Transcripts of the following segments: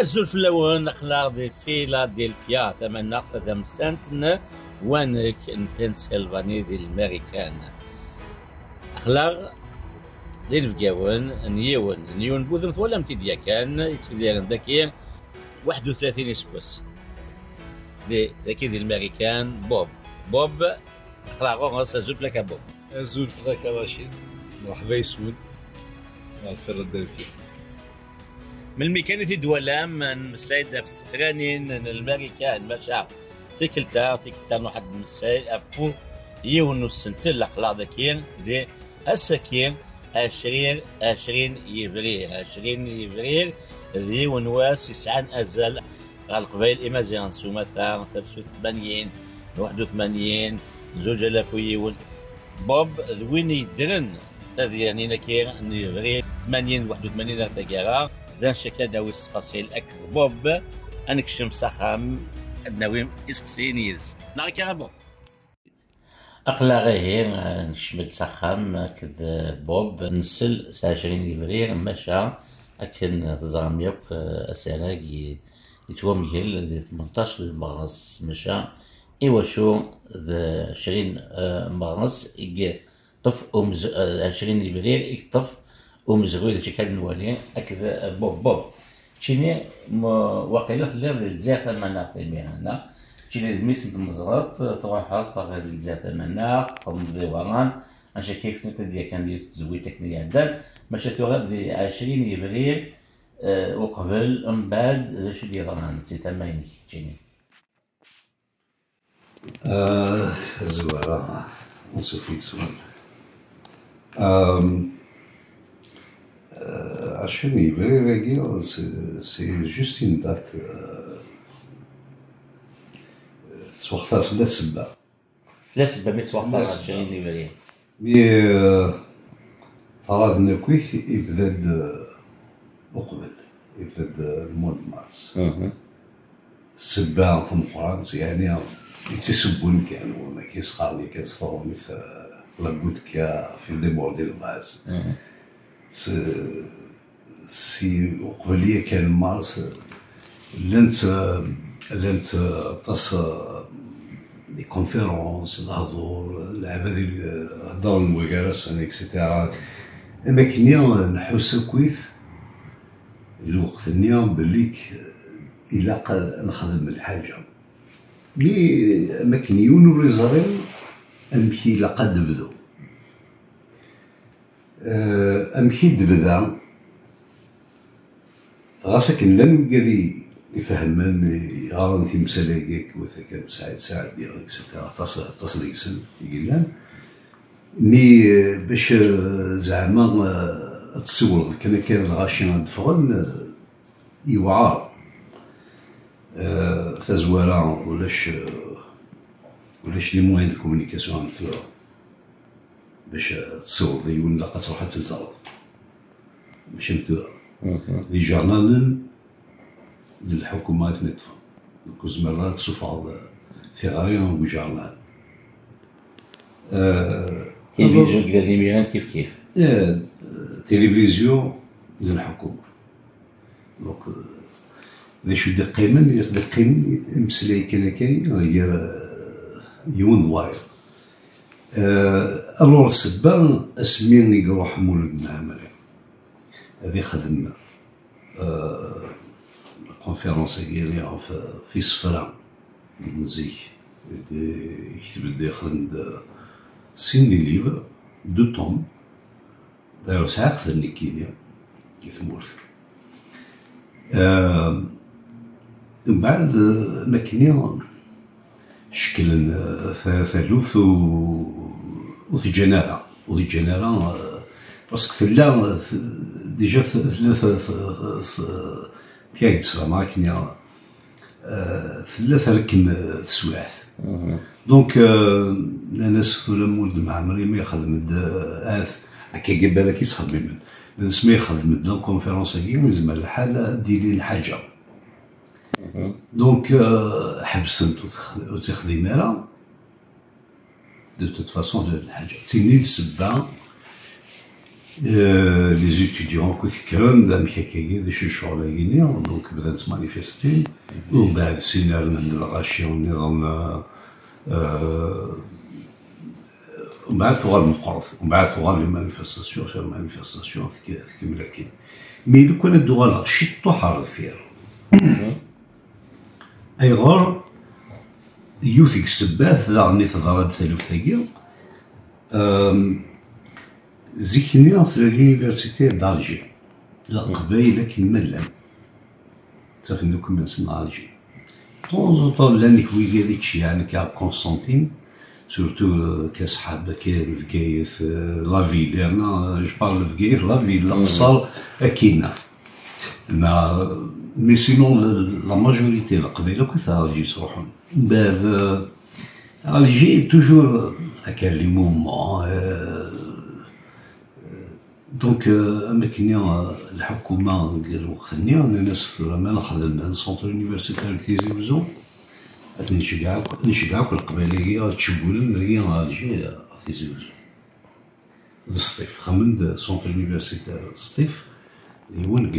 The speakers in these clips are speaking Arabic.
أزول فلاون أخلاق دي فيلادلفيا ثمن ناخذ مسانتن وانك ان بنسلفانيا دي الامريكان أخلاق دي الفقاون نيون بوذمت ولا متيديا كان يتدير ذاكي 31 اسبوس دي ذاكي دي الامريكان بوب أخلاق غاص أزول فلاك بوب أزول فلاك رشيد مرحبا يسون مع فيلادلفيا من الميكانيتي دوالام من مسلايد ثرانين الامريكان ماشا تيكلتا واحد المساي افو يونو السنتين الاخلاق ذاكين دي السكين 20 يفرير ذي ونواس يسعان ازال القبائل امازيغ سومثا تبسو 80 81 زوج الاف ويون بوب ذوين يدرن هذه يعني نكير يفرير 80 81 تاكارا ذا شكل داوي التفاصيل أكثر بوب أنكشم سخام أدناويم إسكسينيز نارك يا بوب أخلاقه نشمل سخام كذ بوب نسل 20 يفرير مشى أكن تزرم يوك أسالاقي يتوميل 18 مغرس مشى إيوا شو ذا 20 مغرس إيجي طف 20 يفرير يطف ومزغوي داكشي كان نولي هكذا بوب تشيني واقيلا خلينا الجزائر ثمنا في المهنة تشيني الميس المزرات تروح غير الجزائر ثمنا تمضي وران عشان كيف نتدي كان تزوي تكنية عدل ماشي تغاد دي 20 يفرير وقبل من بعد اش ديال ران سي تماين تشيني زوارة نسوفيك سؤال عشان يفرير سي جوست اون دات توختار ثلاث سبة مي توختار 20 يفرير مي طرادنا كويس يبدا مقبل يبدا المول مارس السبة ثم فرنسا يعني يتسبون كانوا ما كيسقارني كيصطروا مثل لابوتك في ديبور ديال الغاز سي قبلية كان مارس لانت تص لي كونفيرونس الهضور اللعبة ديال الهضور الموكالس اكسيتيرا اما كنيا نحوس كويس الوقت نيا بليك إلا نخدم الحاجة مي ما كنيون ريزارين امشي إلا قد بدو امشي دبدا غاسك لم قادي يفهمن غارن في مسالاكيك وثاك ساعد ديال اكسيتيرا تصل يسن يقول مي باش زعما تصور كان الغاشي غادفغن يوعار تزوارا ولاش لي موان دو كومونيكاسيون مثل باش تصور ديون لاقا تروح تزرد ماشي متوى لي جورنال للحكومات نتفا كوز مرات تشوف ثغارين وجورنال تلفزيون ديال الميران كيف تلفزيون ديال الحكومة دونك ذا شو دقيمن مسلاي كاين غير يون وايض الور السبا اسمين يروح مولد معمري هذه خدم كونفيرونس ديالي في صفرا نزيك يكتب داخل سين ليفر دو توم داير ساعة أكثر من كيمياء كيثمورث من بعد ماكينيا شكل ثالوث وذي جنارة باسكو ثلا ديجا ثلاثة كي تصرا ماكينيا ثلاثة ركم تسواعث دونك الناس في مولد معمري ما يخدم هكا قبالة كيتخدم من الناس ما يخدم دون كونفيرونس كي لازم الحال ديري الحاجة دونك حبسنت وتخدم راه دو توت فاسون زاد الحاجة تيني السبة لي زيتيديون كنت كرن دام هكاكي داك الشغل كيني دونك بدات مانيفيستي ومن بعد سينا من الغاشيون النظام ومن بعد ثوار المقرف ومن بعد ثوار لي مانيفيستاسيون خير مانيفيستاسيون تكمل كاين مي لو كان الدوغالا شتو حار فيها ايغار يوثيك السباث لا تضرب ثالث زيكني في لونيفرسيتي دالجي لا قبايل كيما لان صافي دوك الناس نالجي طون طون لانك ويلي هذيك يعني كا كونستانتين سورتو كاصحاب كاين في كايس لا فيل انا جو بارل في كايس لا فيل الاقصر كاينه مي سينون لا ماجوريتي القبيله كثر الجي يروحون بعد الجي توجور هكا لي مومون دونك اماكن الحكومه قالوا خلني الناس ما نخدم السونتر يونيفرسيتير تيزي وزو نشجعوك القبائليه تشبولن هي الجي تيزي وزو الصيف خمن سونتر يونيفرسيتير الصيف يون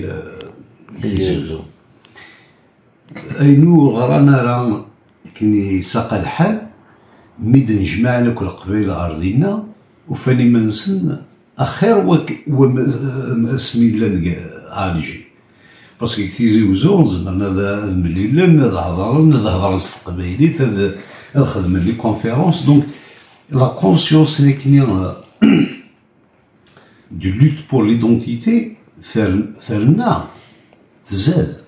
تيزي وزو اينو غرانا راه كني ساق الحال ميد نجمع لك القبائل ارضينا وفاني منسن اخر اسمي لان عالجي باسكو كتيزي وزون زعما هذا المليل هذا هضر القبايلي هذا الخدمه لي كونفيرونس دونك لا كونسيونس اللي كاين دو لوت بور ليدونتيتي ثرنا تزاد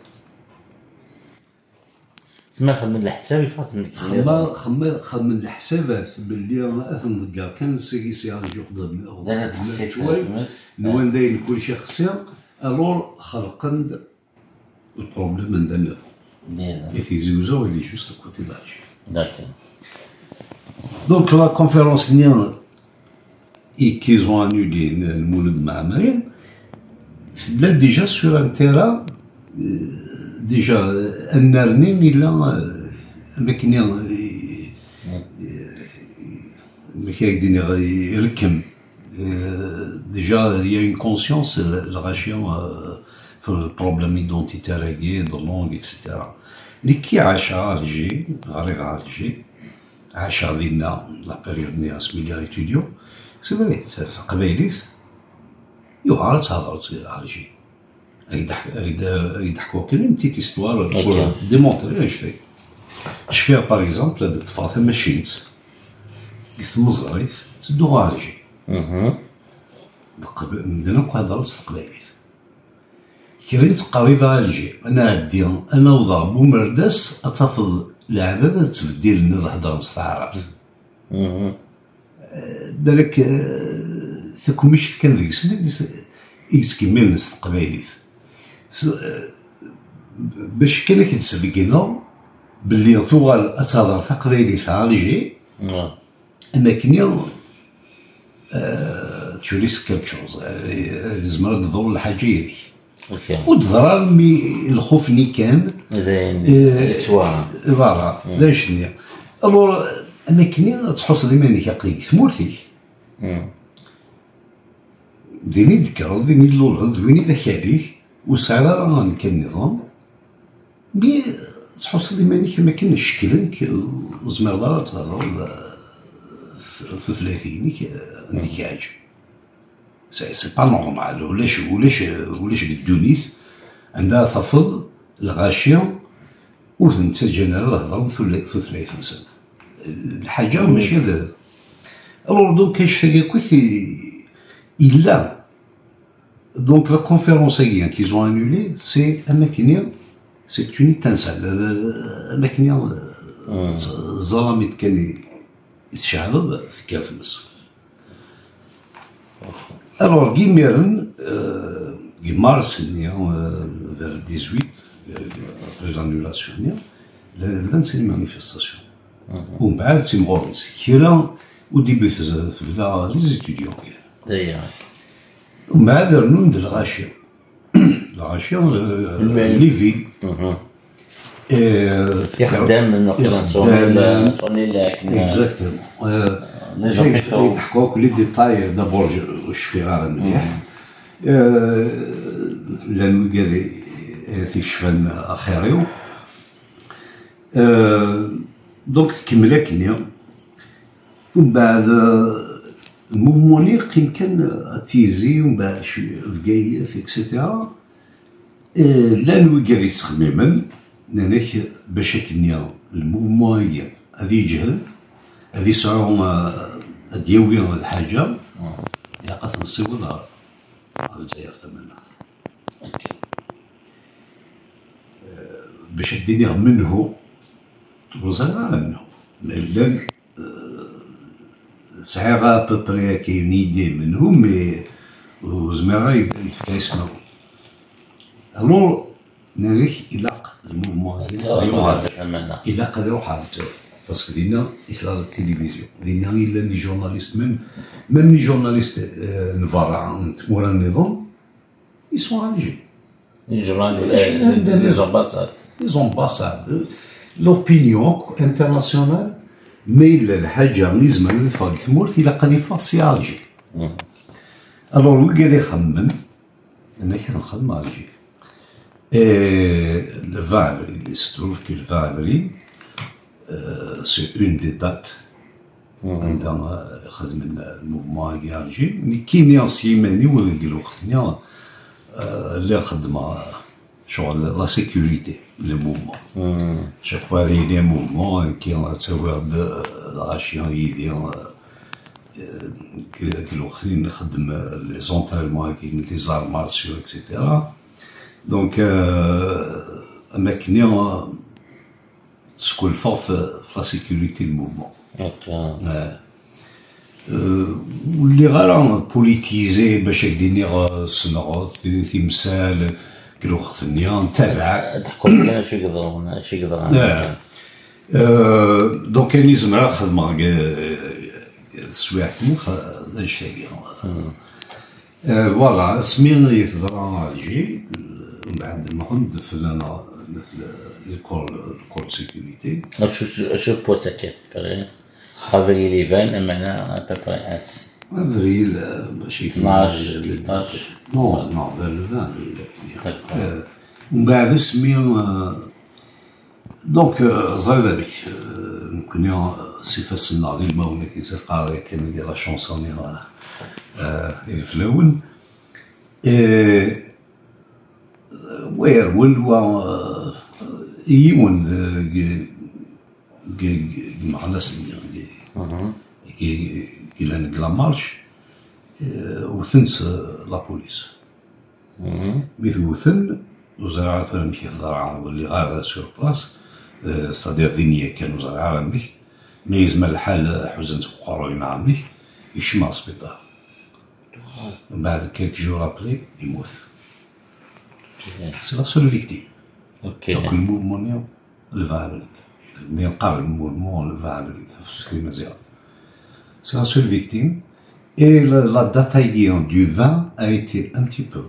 تسمى خدم الحساب يفاصل لك خدم الحسابات باللي انا اثن كان سي جو خدم شوي نوان داير كل شيء خسر الور خلقن البروبليم عندنا يتيزي وزو اللي جوست كوتي لاجي داكور دونك لا كونفيرونس نيان كيزون انولي المولد معمرين لا ديجا سور ان تيران ديجا النارني ميلا اماكن مكاين يركم ديجا هي اون كونسيونس الغاشيون في البروبليم ايدونتيتير هاكي دو لونغ اكسيتيرا اللي كي عاشها الجي غير الجي عاشها ديالنا لا بيريود ني اسميليا ايتوديو سي فري قبايليس يوعر تهضر الجي يضحكوا كلمه بتيت استوار بور ديمونطري اش في فيها باغ اكزومبل هاد الطفاطا ماشينت يتمزريت تدو غارجي مدينا نهضر بالقبايليت كاين تقريبا الجي انا عندي انا وضرب ومرداس اتفض العباد تبدل لنا تهضر بالصعرات بالك ثكمش كان ذيك السنه يتكمل الناس القبايليت باش كان كيتسبقنا باللي ثوال اتهضر تقبايليت الجي اماكن توريس كالك شوز زمرت تدور الحاجه هذيك ودرا مي الخوف اللي كان يتوارى فوالا لا شنيا الور اماكن تحس ديما كيقيك ثمورتيك ديني ذكر ديني لولد ويني ذاك عليك وسعر راه كان نظام مي تحس ديما ما كاين الشكل زمر دار تهضر في 30 اللي كيعجب سي با نورمال ولاش الدونيس عندها تفض الغاشيه وثنت جنرال هضر في 30 سنه الحاجه ماشي هذا الور دونك كيشتاق كوث الا دونك لا كونفيرونس هي كي زون انولي سي اماكن سي توني تنسى اماكن الظلاميت كان يتشعبط في كافمس الور كيميرن مارس vers 18 après l'annulation بدات سي مانيفيستاسيون ومن بعد سي مغورنس كيرا وديبي تبدا لي زيتيديون داير ومن بعد رنون د الغاشيه ليفي يخدم نقطه صوني لكن اكزاكتومون يضحكوك لي ديتاي دابور واش في غير مليح لان قال تيشفان اخيريو. دونك تكمل كنيا ومن بعد المومون اللي كان تيزي ومن بعد فكايات اكسيتيرا. لان ويقال يتخممن ناناك باش كنيا المومون هادي يجهد هادي يسعو دياوي الحاجه الا قد نصيبو على الجزائر ثمنها باش ديني منه وصلنا منه لان صحيح ببري كاين ايدي منهم مي وزميرا يتفكا يسمعو. الور ناريك الى المومون الى قد يروح على باسكو دينا يصرا التلفزيون دينا الا لي جورناليست ميم لي جورناليست نفرع ورا النظام يسون عليجي لي زومباساد لوبينيون انترناسيونال. مي الحاجه اللي زعما فاق تمورت الى قد يفاصي الجي. الور وي قال يخمم انا كنخدم الجي. Le 20 avril, il se trouve que le 20 avril, c'est une des dates عندما خدمنا الموفمون ديال الجي. مي كاين ناس يماني ويقولوا خدمنا اللي خدمه شغل لا سيكوريتي لو موفمون. شاك فوا لي موفمون كاين تساوي الغاشيان يدير كيلو خلينا نخدم لي زونترينمون كاين لي زار مارسيو اكسيتيرا. دونك اماكن تسكن فوق في لا سيكوريتي الموفمون. واللي غير بوليتيزي باش يدير صنعوا تمثال كيلو وقت النيا نتابع تحكم لنا شي يقدرون شي يقدرون. دونك كاين زعما خدمه السوايع المخ نشتاقي فوالا سمين يتضرع الجي. من بعد ما كنت فلانا مثل الكور سيكوريتي. شو بوتاكي افريل 20 معنا ابري اس افريل ماشي 12 نو فير 20. ومن بعد سمين دونك زايد بك نكون صفه الناضي المولى كي قاري كان يدير لا شونسون يفلون وير ولوا يون معنا سنين كي لان كلا مارش وثنس لا بوليس مثل وثن وزراعة فلان مشي الزراعة واللي غير سور بلاس صديق ذينية كانوا زراعة مش ما يزمل الحال حزنت وقروي مع مش يشمع سبيطار. من بعد كيلك جور ابري يموت. سي لا سول فيكتيم. اوكي دونك الموفمون لو 20 افريل مي قبل الموفمون لو 20 افريل في سكري مزيان. C'est la seule victime. Et la date du 20 a été un petit peu.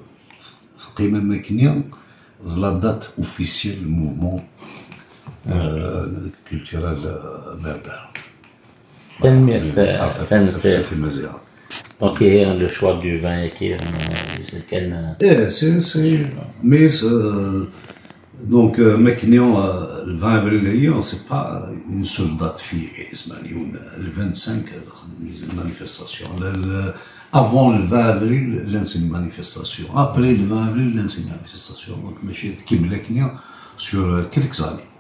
C'est la date officielle du mouvement culturel berbère. Donc, il y a le choix du 20 qui est mais donc le 20 avril, c'est pas une seule date fixée. Le 25, une manifestation. Avant le 20 avril, c'est une manifestation. Après le 20 avril, c'est une manifestation. Donc, je sur quelques années.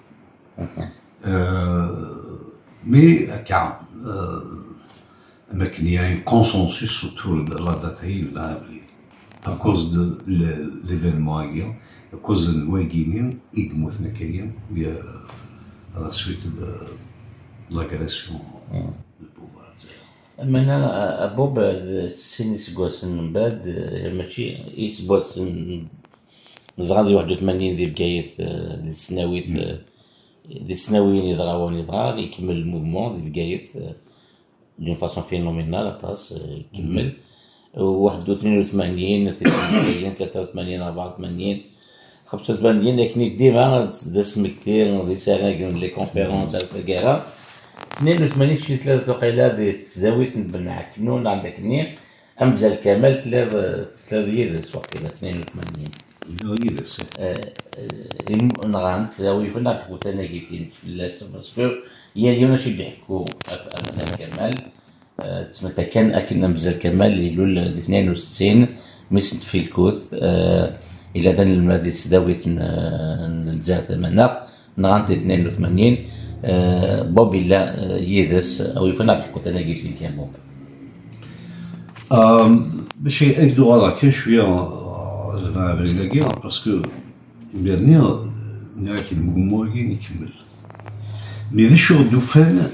Mais il y a un consensus autour de la date du 20 avril. À cause de l'événement à cause de l'Ouaguinien, Igmothna Kérien, à la suite de l'agression du pouvoir. أنا أبوب السن سكواسن من بعد ماشي يسبواسن زغادي 81 ديال بكايت ديال السناويت ديال السناويين يضراون يضرا يكمل الموفمون ديال بكايت دون فاسون فينومينال عطاس يكمل 82 83 84 85 لكن ديما دسم كثير دي سنه لي كونفيرونس على الكاره 82 شي 3 وقيله ديال التزاويت نبنع كنون عندك نير أمزال كمال ثلاث يدرس وقيلا 82. يدرس نغانت ويفنا نحكو تناقيتين فلاس باسكو هي اليوم شي يحكوا أمزال كمال تسمى كان أكن أمزال كمال يلول 62 مسنت في الكوث إلى دان المادي تداويت الجزائر المناخ نغانت 82 بوب إلا يدرس أو يفنا نحكو تناقيتين كان بوب. باش يأكدوا على كان شوية زعما على لاكيا باسكو بيرني نراك المجموعة يكمل مي ذا الشغل دوفان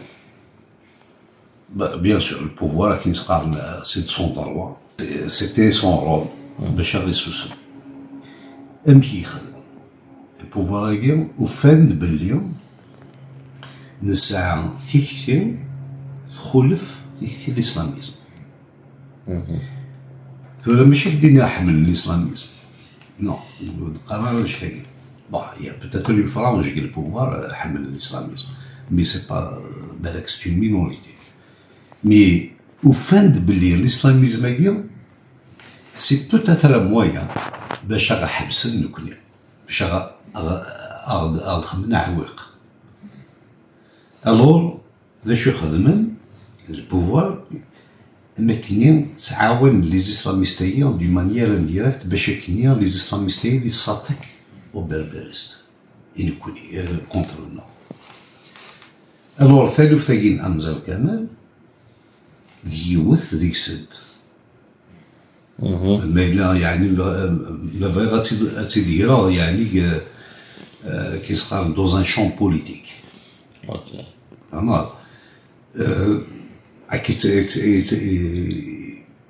بيان سور البوفوار كي نتقارن سي سون دروا سيتي سون رول باش يغيسوسو امشي يخدم البوفوار كي وفان بلي نسعى تيكتي تخلف تيكتي الإسلاميزم ثم ماشي بدينا نحمل الإسلاميزم نو القرار واش كاين بون هي بوتيتر اون فرانج ديال البوفوار حمل الإسلاميزم مي سي با بالك سي اون مينوريتي مي وفاند بلي الإسلاميزم هاكي سي بوتيتر مويان باش غنحبس نكوني باش غنخمنا عويق الور ذا شو خدمن البوفوار مكني تعاون لي زيسلاميستيين دي مانيير انديريكت باش كني لي زيسلاميستيين لي صاتك او بربرست يكوني كونتر النور الور ثالث تاكين امزال كمال ديوث ديك سد ما لا يعني لا فغي غاتيديرا يعني كيسقال دوز ان شون بوليتيك اوكي انا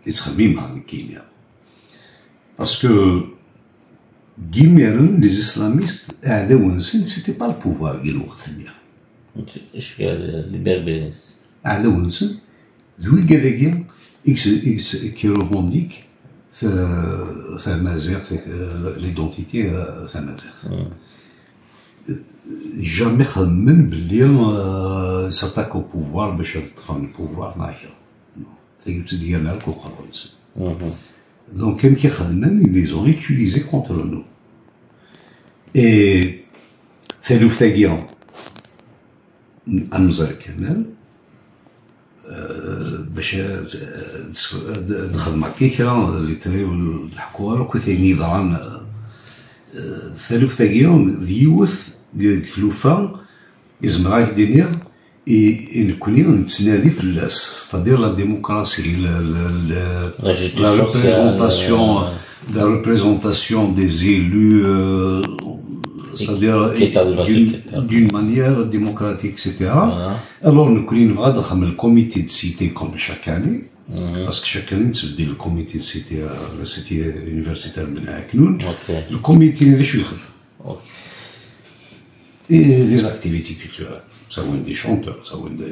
يتخمم مع الكيمياء باسكو كيميرن لي زيسلاميست اعداونسن سيتي با البوفوار ديال الوقت المياه اش قال لي بربريس اعداونسن ذوي كذاكيا اكس كي روفونديك ثمازيغ ليدونتيتي ثمازيغ جامي خمن بلي ساتاك او بوفوار باش يطفن البوفوار ناحية تاكيوت ديالنا لك وقررت دونك كيما كيخدمن لي زون يوتيليزي كونتر نو اي ثالث تاكيا امزال كمال باش نخدم كي كرا لي تريو الحكوار وكو ثاني نظام ثالث تاكيا ديوث كلوفا يزمر راك دينيغ نكوني نتنادي في اللاس ستادير لا ديموكراسي لا ريبريزونطاسيون دي زيلو ستادير دون مانيير ديموكراتيك اكسيتيرا الور نكوني نبغى نخدم الكوميتي دو سيتي كوم شاك اني باسكو شاك اني تبدل الكوميتي دو سيتي لا سيتي يونيفرسيتير من عكنون الكوميتي هذا شو يخدم et des activités culturelles. Ça veut dire des chanteurs, ça veut dire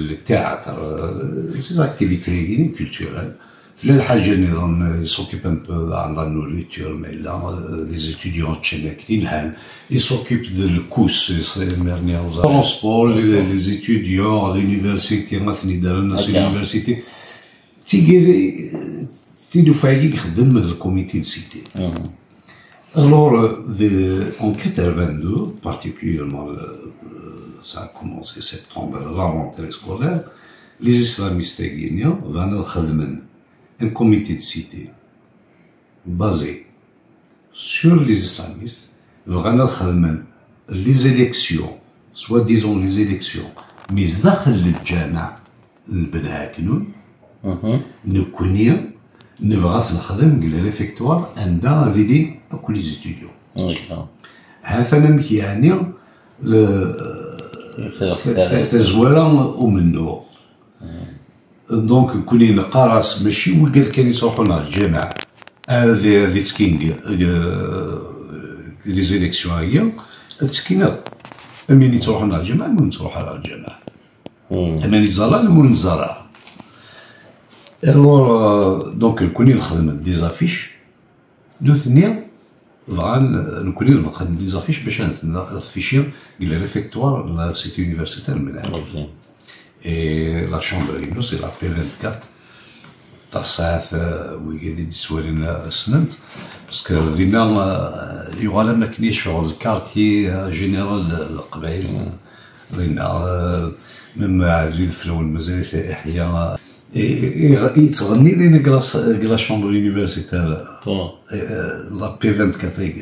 le théâtre, ces activités culturelles. Ils s'occupent un peu de la nourriture, mais là, les étudiants tchèques, ils s'occupent de le cours, le transport, les étudiants à l'université, l'université. Tu dois faire le comité de cité. Alors, en 82, particulièrement, ça a commencé en septembre, la rentrée scolaire, les islamistes guinéens venaient faire un comité de cité basé sur les islamistes, venaient faire les élections, soit disons les élections, mais dans le jama, le benaknoun, nous connaissons. نبغى نخدم قال ريفيكتوار عندها ذيلي كل لي ستوديو هذا نمشي يعني تزوالة ومنو دونك نكوني نقارس ماشي وقال كان يصوحوا لنا الجامعة هذه تسكين لي زيليكسيون هي تسكينة أمين تروحوا لنا الجامعة من تروحوا على الجامعة أمين يزرع من نزرع alors donc نكوني نخدم دي زافيش دو ثنيا فغان نكوني نخدم دي زافيش باش نافيشي قال ريفيكتوار لا سيتي يونيفرسيتير من عندنا اي لا شامبر سي لا بي 24 الساعات ويقعد يسوالين السنت باسكو ديما يغالا ما كاينش شغل الكارتي جينيرال القبائل دينا ميم عاد الفلول مازال فيها احياء يتغني لينا كلا شومبر يونيفرسيتير لا بي 24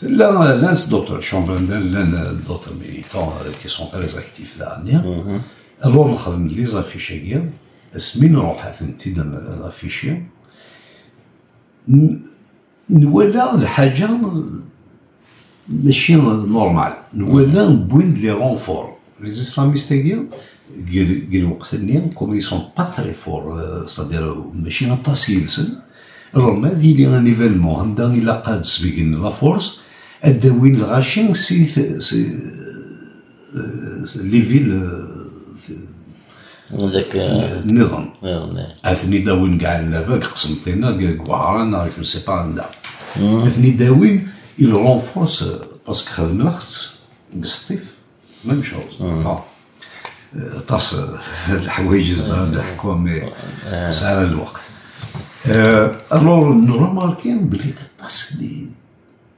لا ناس دوطر شومبر لا دوطر ميليتون كي سون تري اكتيف دانيا الور نخدم لي زافيشيا اسمين نروح ثنتي لافيشي نولى الحاجه ماشي نورمال نولى نبوين لي رونفور لي اسلاميست قال وقتني كوم يي سون با تري فور ستادير ماشي نطاس يلسن رغم هادي لي ان ايفينمون عندها الا قاد سبيكين لا فورس الداوين الغاشين سي لي فيل هذاك النظام اثني داوين كاع اللعبه قسمتينا كوعرانا جو سي با عندها اثني داوين il renforce باسكو خدم الخص قسطيف ميم شوز طاس الحوايج زعما ضحكوا مي ساعه الوقت الور نورمالكين بلي طاس لي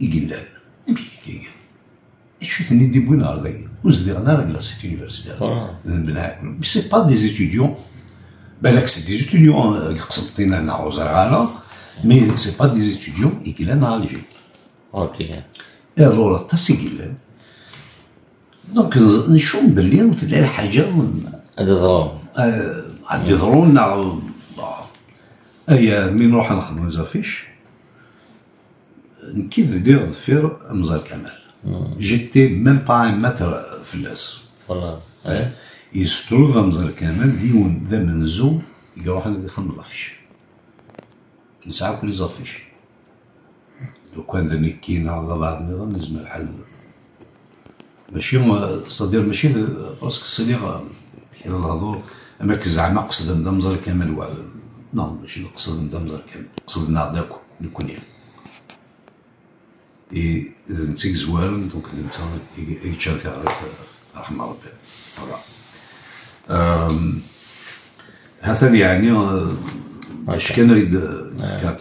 يقلال يمكن شو ثني دي بوين هذاك وزدنا لا سيت يونيفرسيتي بناكل مي سي با دي زيتيديون بالك سي دي زيتيديون قسمتينا هنا وزرعانا مي سي با دي زيتيديون يقلان الجي اوكي الور طاس يقلان دونك نشوف بلي تلاقي الحاجه هذا ضروري عندي ضروري اي مين نروح نخدم زافيش كيف دير فير مزال كمال جيتي ميم با ان متر فلاس والله يستروف مزال كمال ديون ذا منزو يروح يخدم لافيش نسعى كل زافيش لو كان ذا كاين على بعض النظام لازم الحل ماشي صدير ماشي باسكو صدير كاين الهضور اما زعما قصد ندا مزال كامل نو ماشي قصد ندا مزال كامل قصد نعطيك نكون اذا نتيك زوال دونك الانسان يتشال فيها رحمه ربي هذا يعني اش كان يريد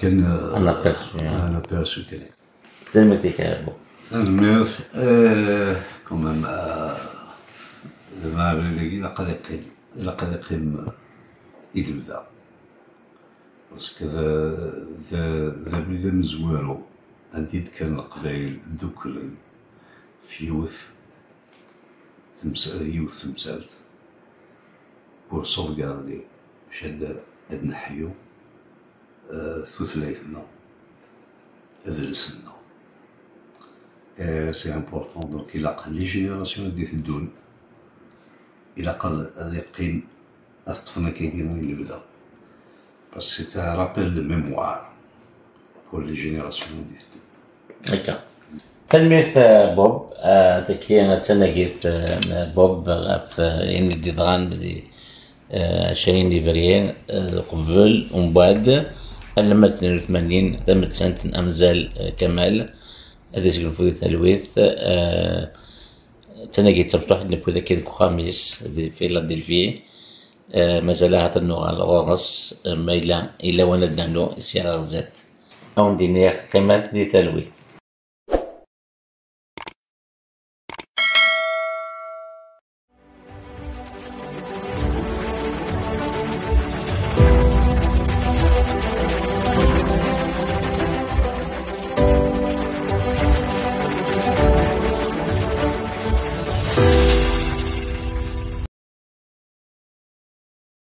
كان انا بيرسو كان كلمتك يا ابو الميرث كومام زعما لقد يقيم يبدا باسكو ذا بلاد مزوارو عندي كان القبائل دوك في يوث تمثال بور سوفغاردي شاد هاد نحيو ثلاثنا هذا لسنا سي امبورطون دونك الى قال لي جينيراسيون دي تدون الى قال يقين الطفنا كيديروا اللي بدا بس سي رابيل دو ميموار بور لي جينيراسيون دي تدون هكا تلميذ بوب تكي تناقيت بوب في يعني دي دغان دي 20 ليفريان قبل ومن بعد لما 82 تمت سنة أمزال كمال هذا شكل في ثلويث تناقيت تفتح نبوذا كذا خامس في فيلادلفيا مازال هاتنو على الغرس ما إلا وانا دانو سيارة غزات أون دينير كمال دي ثلويث